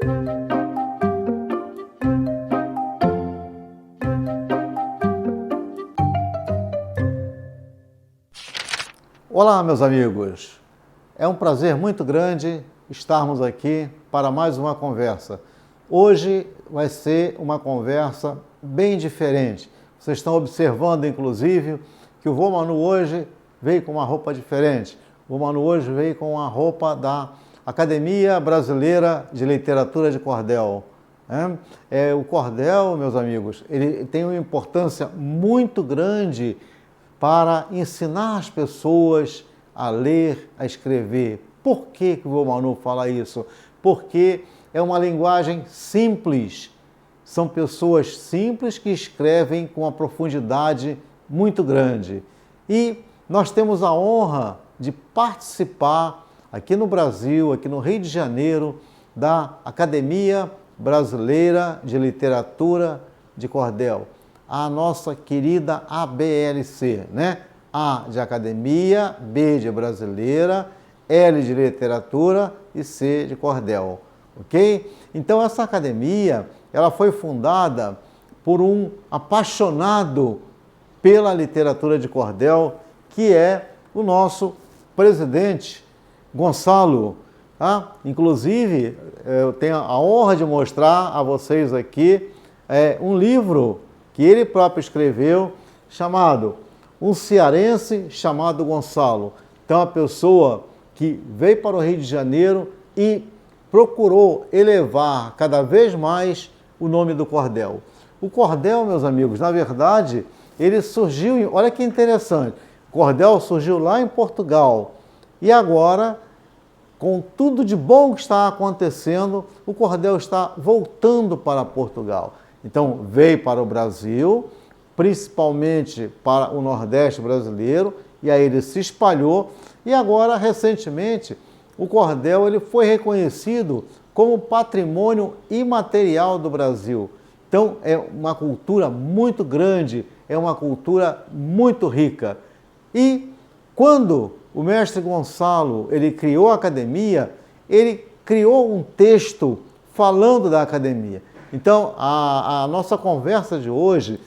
Olá, meus amigos. É um prazer muito grande estarmos aqui para mais uma conversa. Hoje vai ser uma conversa bem diferente. Vocês estão observando, inclusive, que o vô Manu hoje veio com uma roupa diferente. O vô Manu hoje veio com a roupa da Academia Brasileira de Literatura de Cordel. O cordel, meus amigos, ele tem uma importância muito grande para ensinar as pessoas a ler, a escrever. Por que o vô Manu fala isso? Porque é uma linguagem simples. São pessoas simples que escrevem com uma profundidade muito grande. E nós temos a honra de participar aqui no Brasil, aqui no Rio de Janeiro, da Academia Brasileira de Literatura de Cordel. A nossa querida ABLC, né? A de Academia, B de Brasileira, L de Literatura e C de Cordel, ok? Então essa academia, ela foi fundada por um apaixonado pela literatura de cordel, que é o nosso presidente, Gonçalo. Inclusive, eu tenho a honra de mostrar a vocês aqui um livro que ele próprio escreveu, chamado Um Cearense Chamado Gonçalo. Então, a pessoa que veio para o Rio de Janeiro e procurou elevar cada vez mais o nome do cordel. O cordel, meus amigos, na verdade, ele surgiu, olha que interessante, o cordel surgiu lá em Portugal e agora, com tudo de bom que está acontecendo, o cordel está voltando para Portugal. Então, veio para o Brasil, principalmente para o Nordeste brasileiro, e aí ele se espalhou, e agora, recentemente, o cordel ele foi reconhecido como patrimônio imaterial do Brasil. Então, é uma cultura muito grande, é uma cultura muito rica. E quando o mestre Gonçalo ele criou a academia, ele criou um texto falando da academia. Então, a nossa conversa de hoje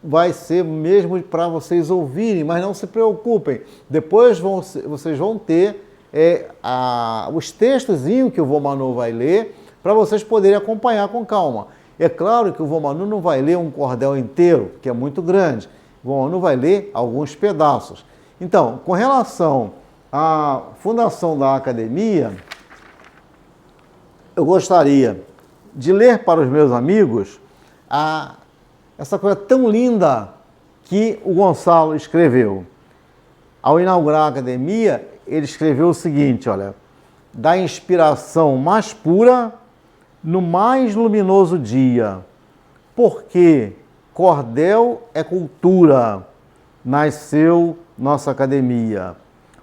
vai ser mesmo para vocês ouvirem, mas não se preocupem. Depois vocês vão ter os textozinhos que o vô Manu vai ler para vocês poderem acompanhar com calma. É claro que o vô Manu não vai ler um cordel inteiro, que é muito grande. O vô Manu vai ler alguns pedaços. Então, com relação à fundação da academia, eu gostaria de ler para os meus amigos essa coisa tão linda que o Gonçalo escreveu. Ao inaugurar a academia, ele escreveu o seguinte, olha, da inspiração mais pura no mais luminoso dia, porque cordel é cultura, nasceu nossa academia.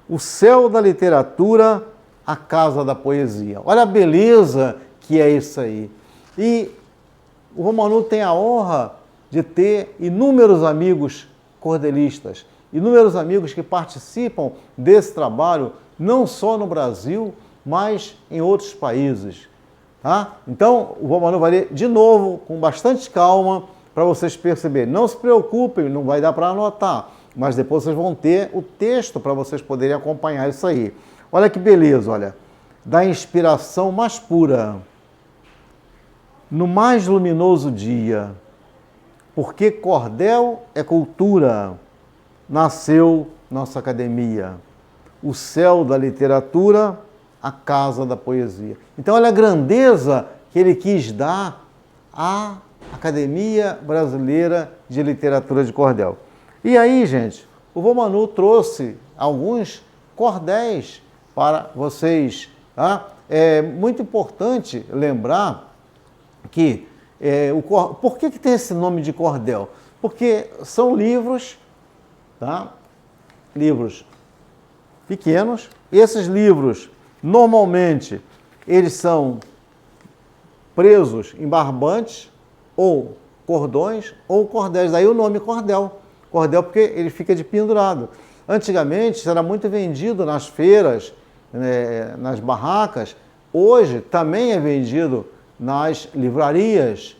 O céu da literatura, a casa da poesia. Olha a beleza que é isso aí. E o vô Manu tem a honra de ter inúmeros amigos cordelistas, inúmeros amigos que participam desse trabalho, não só no Brasil, mas em outros países. Então, o vô Manu vai ler de novo, com bastante calma, para vocês perceberem. Não se preocupem, não vai dar para anotar, mas depois vocês vão ter o texto para vocês poderem acompanhar isso aí. Olha que beleza, olha. Da inspiração mais pura, no mais luminoso dia, porque cordel é cultura, nasceu nossa academia. O céu da literatura, a casa da poesia. Então, olha a grandeza que ele quis dar à Academia Brasileira de Literatura de Cordel. E aí, gente, o vô Manu trouxe alguns cordéis para vocês. É muito importante lembrar que por que tem esse nome de cordel? Porque são livros, livros pequenos. Esses livros, normalmente, eles são presos em barbantes, ou cordões, ou cordéis. Daí o nome cordel. Cordel porque ele fica de pendurado. Antigamente, isso era muito vendido nas feiras, nas barracas. Hoje, também é vendido nas livrarias.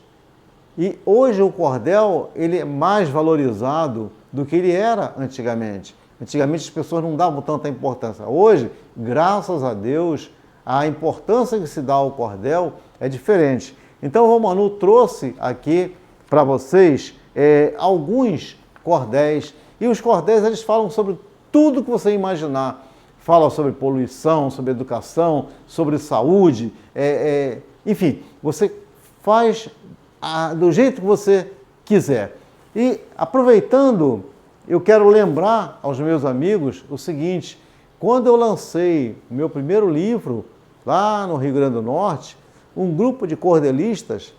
E hoje o cordel ele é mais valorizado do que ele era antigamente. Antigamente as pessoas não davam tanta importância. Hoje, graças a Deus, a importância que se dá ao cordel é diferente. Então o Romanu trouxe aqui para vocês alguns cordéis. E os cordéis eles falam sobre tudo que você imaginar. Fala sobre poluição, sobre educação, sobre saúde. Enfim, você faz do jeito que você quiser. E aproveitando, eu quero lembrar aos meus amigos o seguinte: quando eu lancei o meu primeiro livro, lá no Rio Grande do Norte, um grupo de cordelistas,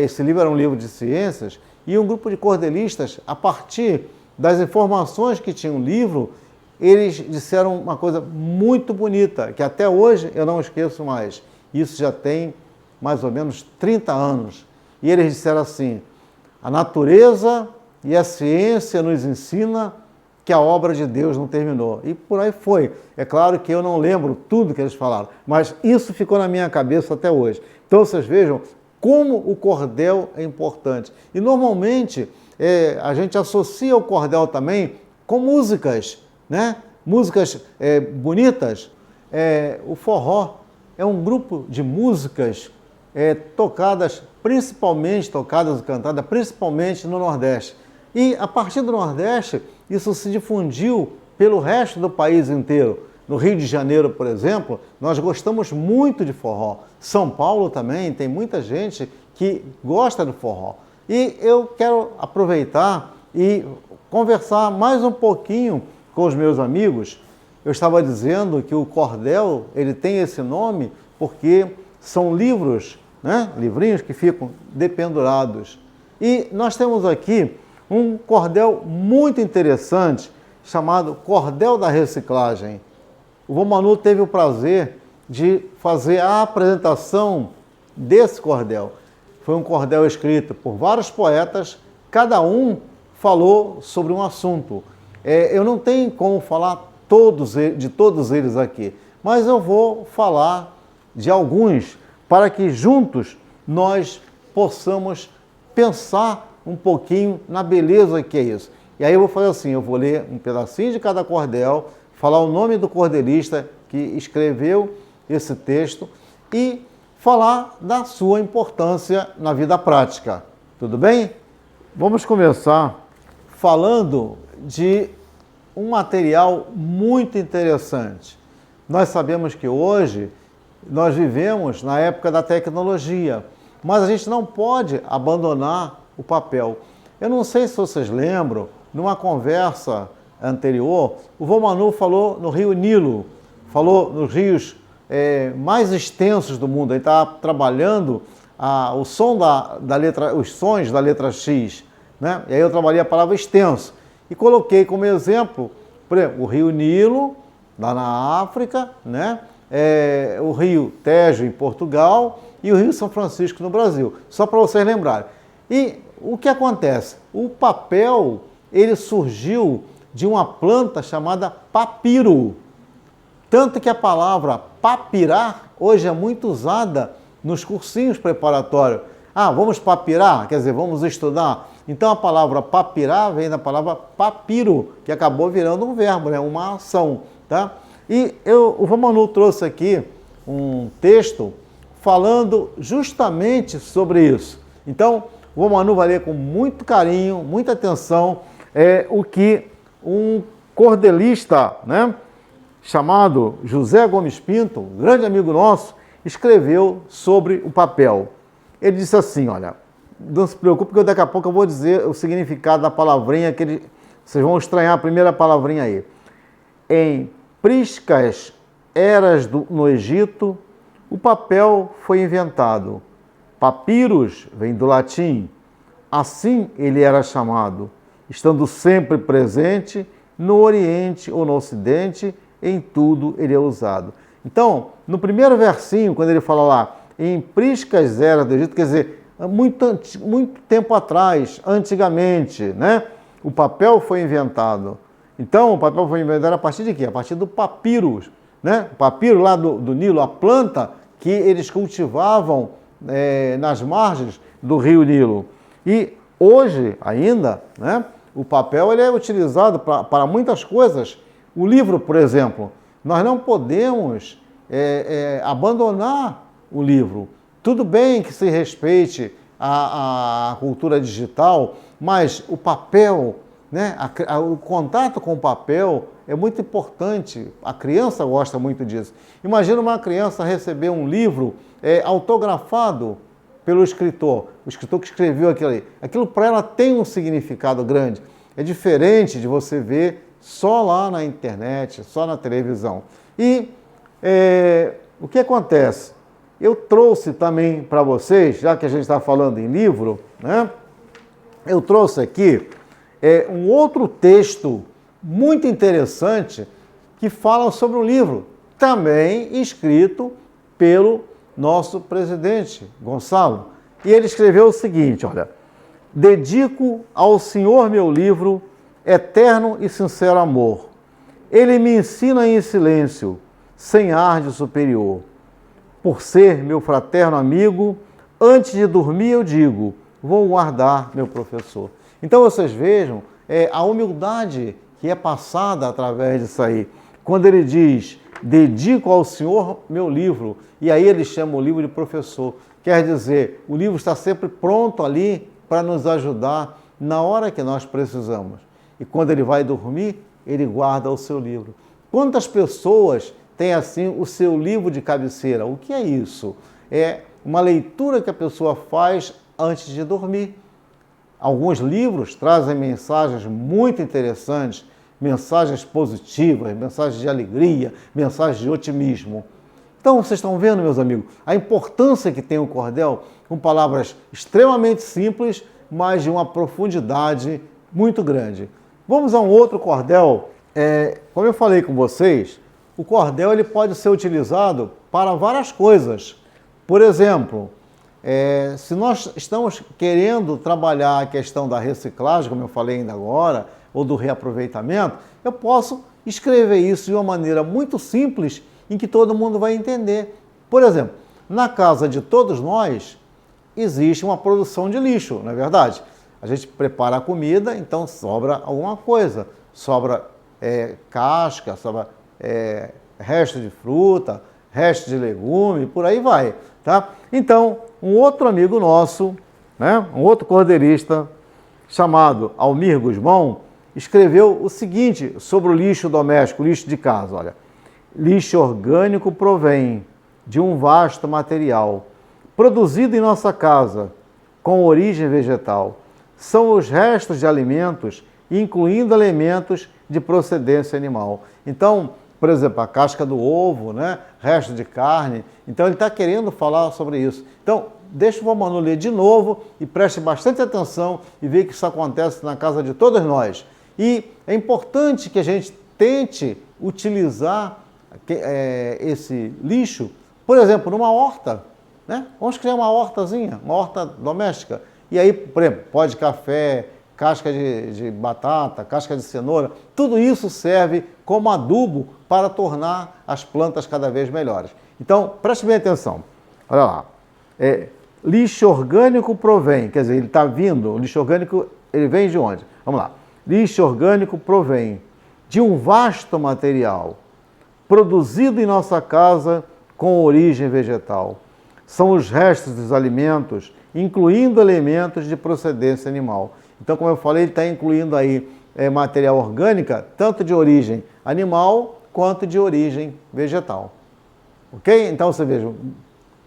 esse livro era um livro de ciências, e um grupo de cordelistas, a partir das informações que tinha o livro, eles disseram uma coisa muito bonita, que até hoje eu não esqueço mais. Isso já tem mais ou menos 30 anos. E eles disseram assim: a natureza e a ciência nos ensina que a obra de Deus não terminou. E por aí foi. É claro que eu não lembro tudo que eles falaram, mas isso ficou na minha cabeça até hoje. Então vocês vejam como o cordel é importante. E normalmente a gente associa o cordel também com músicas, né? Músicas bonitas. O forró é um grupo de músicas tocadas e cantadas principalmente no Nordeste. E a partir do Nordeste, isso se difundiu pelo resto do país inteiro. No Rio de Janeiro, por exemplo, nós gostamos muito de forró. São Paulo também tem muita gente que gosta do forró. E eu quero aproveitar e conversar mais um pouquinho com os meus amigos. Eu estava dizendo que o cordel ele tem esse nome porque são livros, né? Livrinhos que ficam dependurados. E nós temos aqui um cordel muito interessante chamado Cordel da Reciclagem. O Romanu teve o prazer de fazer a apresentação desse cordel. Foi um cordel escrito por vários poetas, cada um falou sobre um assunto. Eu não tenho como falar de todos eles aqui, mas eu vou falar de alguns para que juntos nós possamos pensar um pouquinho na beleza que é isso. E aí eu vou fazer assim, eu vou ler um pedacinho de cada cordel, falar o nome do cordelista que escreveu esse texto e falar da sua importância na vida prática. Tudo bem? Vamos começar falando de um material muito interessante. Nós sabemos que hoje nós vivemos na época da tecnologia, mas a gente não pode abandonar o papel. Eu não sei se vocês lembram, numa conversa anterior, o Romanu falou no Rio Nilo, falou nos rios mais extensos do mundo. Ele está trabalhando os sons da letra X, né? E aí eu trabalhei a palavra extenso e coloquei como exemplo, por exemplo, o Rio Nilo, lá na África, né? O Rio Tejo, em Portugal, e o Rio São Francisco, no Brasil. Só para vocês lembrarem. E o que acontece? O papel, ele surgiu de uma planta chamada papiro. Tanto que a palavra papirar hoje é muito usada nos cursinhos preparatórios. Vamos papirar? Quer dizer, vamos estudar? Então a palavra papirar vem da palavra papiro, que acabou virando um verbo, né? Uma ação. Tá? E o Romanu trouxe aqui um texto falando justamente sobre isso. Então, o Romanu vai ler com muito carinho, muita atenção, o que um cordelista, né, chamado José Gomes Pinto, um grande amigo nosso, escreveu sobre o papel. Ele disse assim, olha, não se preocupe que daqui a pouco eu vou dizer o significado da palavrinha, vocês vão estranhar a primeira palavrinha aí. Em priscas eras no Egito, o papel foi inventado. Papyrus vem do latim, assim ele era chamado, estando sempre presente no Oriente ou no Ocidente, em tudo ele é usado. Então, no primeiro versinho, quando ele fala lá, em priscas eras do Egito, quer dizer, muito tempo atrás, antigamente, né? O papel foi inventado. Então, o papel foi inventado a partir de quê? A partir do papiro, né? O papiro lá do Nilo, a planta que eles cultivavam nas margens do rio Nilo. E hoje ainda, né, o papel ele é utilizado para muitas coisas. O livro, por exemplo, nós não podemos abandonar o livro. Tudo bem que se respeite a cultura digital, mas o papel, né, o contato com o papel é muito importante. A criança gosta muito disso. Imagina uma criança receber um livro autografado pelo escritor, o escritor que escreveu aquilo ali. Aquilo para ela tem um significado grande. É diferente de você ver só lá na internet, só na televisão. E o que acontece? Eu trouxe também para vocês, já que a gente está falando em livro, né? Eu trouxe aqui um outro texto muito interessante que fala sobre um livro, também escrito pelo nosso presidente, Gonçalo. E ele escreveu o seguinte, olha: dedico ao Senhor meu livro, eterno e sincero amor. Ele me ensina em silêncio, sem ar de superior. Por ser meu fraterno amigo, antes de dormir eu digo, vou guardar meu professor. Então vocês vejam a humildade que é passada através disso aí. Quando ele diz, dedico ao Senhor meu livro, e aí ele chama o livro de professor. Quer dizer, o livro está sempre pronto ali para nos ajudar na hora que nós precisamos. E quando ele vai dormir, ele guarda o seu livro. Quantas pessoas têm assim o seu livro de cabeceira? O que é isso? É uma leitura que a pessoa faz antes de dormir. Alguns livros trazem mensagens muito interessantes, mensagens positivas, mensagens de alegria, mensagens de otimismo. Então, vocês estão vendo, meus amigos, a importância que tem o cordel, com palavras extremamente simples, mas de uma profundidade muito grande. Vamos a um outro cordel. Como eu falei com vocês, o cordel ele pode ser utilizado para várias coisas. Por exemplo, se nós estamos querendo trabalhar a questão da reciclagem, como eu falei ainda agora, ou do reaproveitamento, eu posso escrever isso de uma maneira muito simples em que todo mundo vai entender. Por exemplo, na casa de todos nós existe uma produção de lixo, não é verdade? A gente prepara a comida, então sobra alguma coisa. Sobra casca, sobra resto de fruta, resto de legume, por aí vai. Tá? Então, um outro amigo nosso, né, um outro cordeirista, chamado Almir Guzmão, escreveu o seguinte sobre o lixo doméstico, o lixo de casa. Olha, lixo orgânico provém de um vasto material, produzido em nossa casa, com origem vegetal. São os restos de alimentos, incluindo elementos de procedência animal. Então, por exemplo, a casca do ovo, né? Resto de carne. Então, ele está querendo falar sobre isso. Então, deixa o Valmanu ler de novo e preste bastante atenção e veja que isso acontece na casa de todos nós. E é importante que a gente tente utilizar esse lixo, por exemplo, numa horta. Né? Vamos criar uma hortazinha, uma horta doméstica. E aí, por exemplo, pó de café, casca de batata, casca de cenoura, tudo isso serve como adubo para tornar as plantas cada vez melhores. Então, preste bem atenção. Olha lá. Lixo orgânico provém, quer dizer, ele está vindo, o lixo orgânico, ele vem de onde? Vamos lá. Lixo orgânico provém de um vasto material, produzido em nossa casa com origem vegetal. São os restos dos alimentos, incluindo elementos de procedência animal. Então, como eu falei, ele está incluindo aí material orgânica, tanto de origem animal quanto de origem vegetal. Ok? Então, você veja,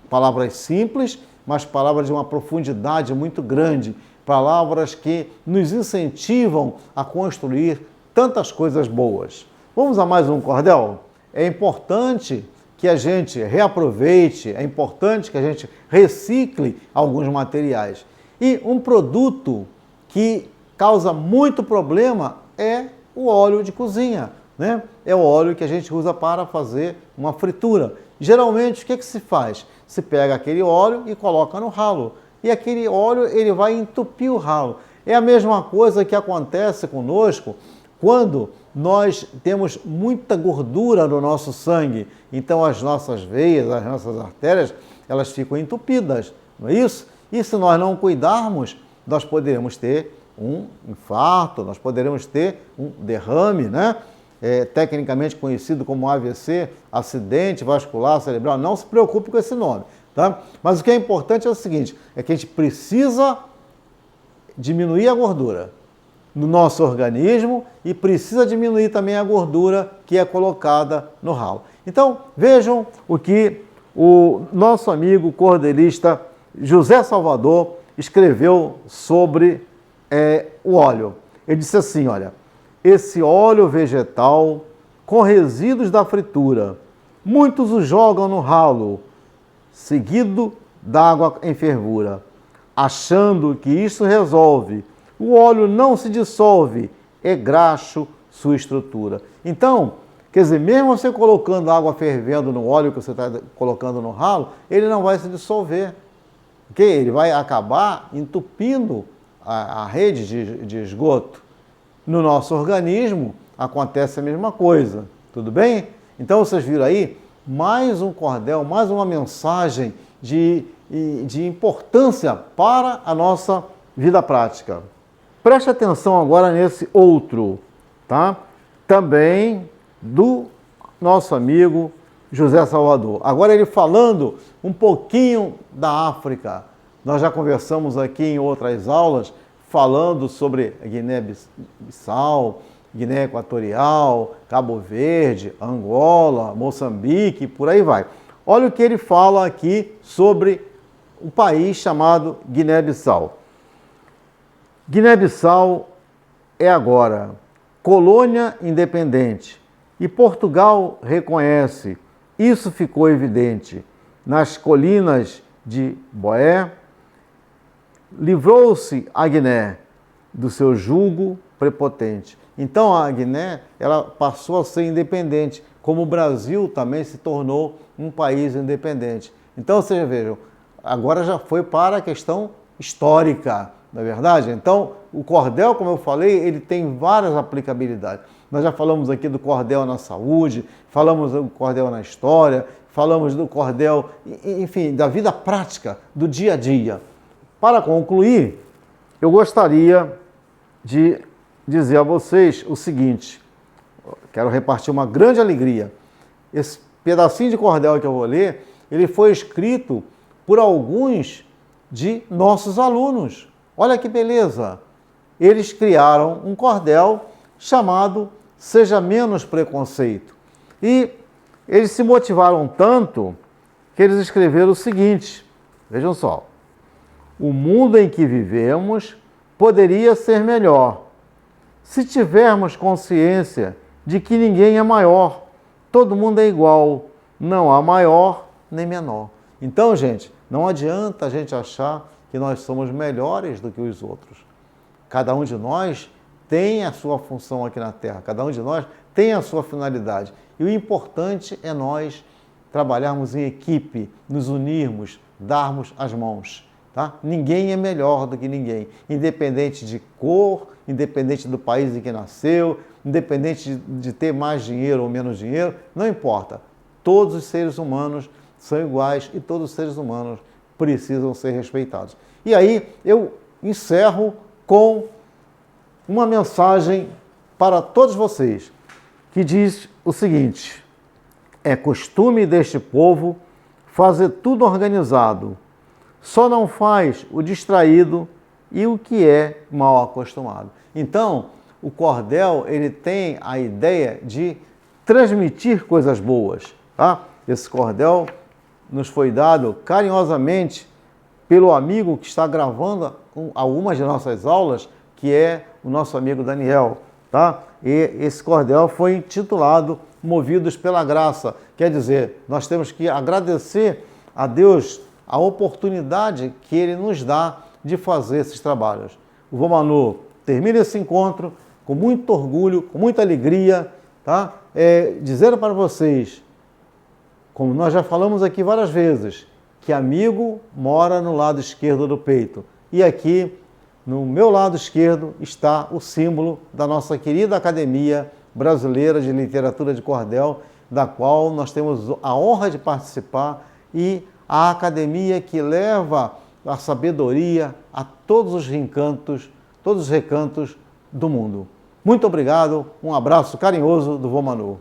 palavras simples, mas palavras de uma profundidade muito grande, palavras que nos incentivam a construir tantas coisas boas. Vamos a mais um cordel? É importante que a gente reaproveite, é importante que a gente recicle alguns materiais. E um produto que causa muito problema é o óleo de cozinha, né? É o óleo que a gente usa para fazer uma fritura. Geralmente, o que se faz? Se pega aquele óleo e coloca no ralo. E aquele óleo ele vai entupir o ralo. É a mesma coisa que acontece conosco quando nós temos muita gordura no nosso sangue. Então as nossas veias, as nossas artérias, elas ficam entupidas. não é isso? E se nós não cuidarmos, nós poderemos ter um infarto, nós poderemos ter um derrame, né? Tecnicamente conhecido como AVC, acidente vascular cerebral. Não se preocupe com esse nome, tá? Mas o que é importante é o seguinte, é que a gente precisa diminuir a gordura no nosso organismo e precisa diminuir também a gordura que é colocada no ralo. Então, vejam o que o nosso amigo cordelista José Salvador escreveu sobre o óleo. Ele disse assim, olha, esse óleo vegetal com resíduos da fritura, muitos o jogam no ralo, seguido d'água em fervura, achando que isso resolve. O óleo não se dissolve, é graxo sua estrutura. Então, quer dizer, mesmo você colocando água fervendo no óleo que você está colocando no ralo, ele não vai se dissolver. Okay? Ele vai acabar entupindo a rede de esgoto. No nosso organismo acontece a mesma coisa, tudo bem? Então vocês viram aí mais um cordel, mais uma mensagem de importância para a nossa vida prática. Preste atenção agora nesse outro, tá? Também do nosso amigo José Salvador. Agora ele falando um pouquinho da África. Nós já conversamos aqui em outras aulas falando sobre Guiné-Bissau, Guiné Equatorial, Cabo Verde, Angola, Moçambique, por aí vai. Olha o que ele fala aqui sobre um país chamado Guiné-Bissau. Guiné-Bissau é agora colônia independente e Portugal reconhece. Isso ficou evidente nas colinas de Boé. Livrou-se a Guiné do seu jugo prepotente. Então a Guiné ela passou a ser independente, como o Brasil também se tornou um país independente. Então vocês vejam, agora já foi para a questão histórica, não é verdade? Então o cordel, como eu falei, ele tem várias aplicabilidades. Nós já falamos aqui do cordel na saúde, falamos do cordel na história, falamos do cordel, enfim, da vida prática, do dia a dia. Para concluir, eu gostaria de dizer a vocês o seguinte, quero repartir uma grande alegria. Esse pedacinho de cordel que eu vou ler, ele foi escrito por alguns de nossos alunos. Olha que beleza! Eles criaram um cordel chamado Seja Menos Preconceito. E eles se motivaram tanto que eles escreveram o seguinte, vejam só. O mundo em que vivemos poderia ser melhor se tivermos consciência de que ninguém é maior, todo mundo é igual, não há maior nem menor. Então, gente, não adianta a gente achar que nós somos melhores do que os outros. Cada um de nós tem a sua função aqui na Terra, cada um de nós tem a sua finalidade. E o importante é nós trabalharmos em equipe, nos unirmos, darmos as mãos. Tá? Ninguém é melhor do que ninguém, independente de cor, independente do país em que nasceu, independente de ter mais dinheiro ou menos dinheiro, não importa. Todos os seres humanos são iguais e todos os seres humanos precisam ser respeitados. E aí eu encerro com uma mensagem para todos vocês, que diz o seguinte: é costume deste povo fazer tudo organizado, só não faz o distraído e o que é mal acostumado. Então, o cordel, ele tem a ideia de transmitir coisas boas, tá? Esse cordel nos foi dado carinhosamente pelo amigo que está gravando algumas de nossas aulas, que é o nosso amigo Daniel, tá? E esse cordel foi intitulado Movidos pela Graça. Quer dizer, nós temos que agradecer a Deus a oportunidade que Ele nos dá de fazer esses trabalhos. O Vô Manu termina esse encontro com muito orgulho, com muita alegria, tá? Dizendo para vocês, como nós já falamos aqui várias vezes, que amigo mora no lado esquerdo do peito. E aqui, no meu lado esquerdo, está o símbolo da nossa querida Academia Brasileira de Literatura de Cordel, da qual nós temos a honra de participar, e a academia que leva dar sabedoria a todos os recantos do mundo. Muito obrigado, um abraço carinhoso do vô Manu.